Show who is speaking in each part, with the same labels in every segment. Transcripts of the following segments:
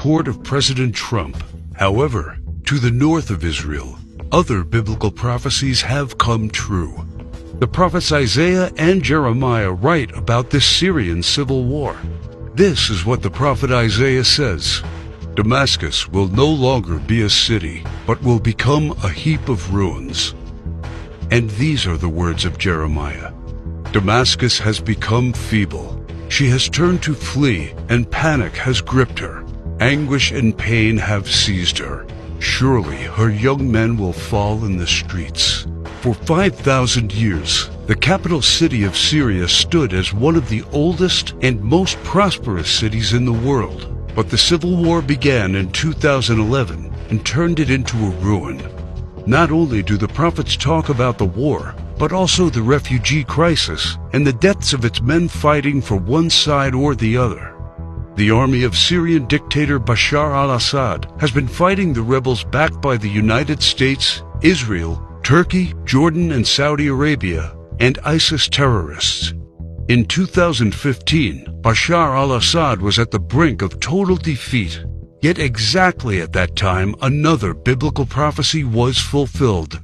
Speaker 1: support of President Trump. However, to the north of Israel, other biblical prophecies have come true. The prophets Isaiah and Jeremiah write about this Syrian civil war. This is what the prophet Isaiah says: Damascus will no longer be a city, but will become a heap of ruins. And these are the words of Jeremiah. Damascus has become feeble. She has turned to flee, and panic has gripped her. Anguish and pain have seized her. Surely her young men will fall in the streets. For 5,000 years, the capital city of Syria stood as one of the oldest and most prosperous cities in the world. But the civil war began in 2011 and turned it into a ruin. Not only do the prophets talk about the war, but also the refugee crisis and the deaths of its men fighting for one side or the other. The army of Syrian dictator Bashar al-Assad has been fighting the rebels backed by the United States, Israel, Turkey, Jordan, and Saudi Arabia, and ISIS terrorists. In 2015, Bashar al-Assad was at the brink of total defeat. Yet exactly at that time, another biblical prophecy was fulfilled.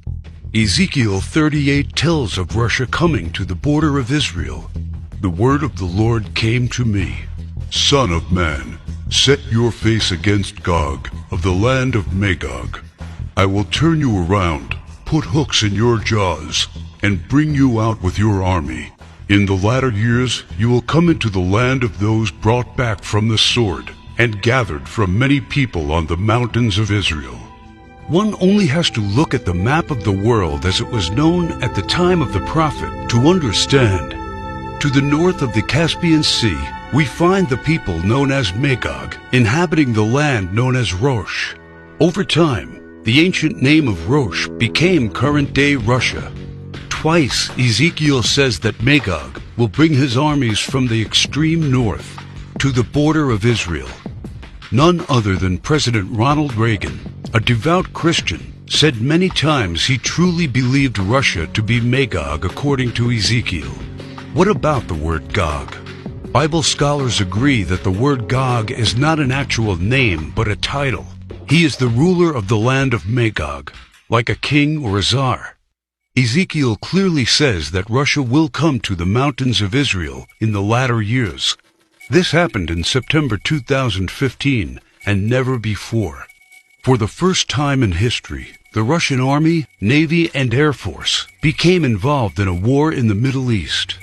Speaker 1: Ezekiel 38 tells of Russia coming to the border of Israel. The word of the Lord came to me. Son of man, set your face against Gog of the land of Magog. I will turn you around, put hooks in your jaws, and bring you out with your army. In the latter years you will come into the land of those brought back from the sword, and gathered from many people on the mountains of Israel. One only has to look at the map of the world as it was known at the time of the prophet to understand. To the north of the Caspian Sea, we find the people known as Magog, inhabiting the land known as Rosh. Over time, the ancient name of Rosh became current-day Russia. Twice, Ezekiel says that Magog will bring his armies from the extreme north to the border of Israel. None other than President Ronald Reagan, a devout Christian, said many times he truly believed Russia to be Magog according to Ezekiel. What about the word Gog? Bible scholars agree that the word Gog is not an actual name but a title. He is the ruler of the land of Magog, like a king or a czar. Ezekiel clearly says that Russia will come to the mountains of Israel in the latter years. This happened in September 2015 and never before. For the first time in history, the Russian Army, Navy, and Air Force became involved in a war in the Middle East.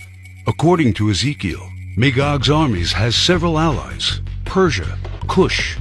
Speaker 1: According to Ezekiel, Magog's armies has several allies: Persia, Cush,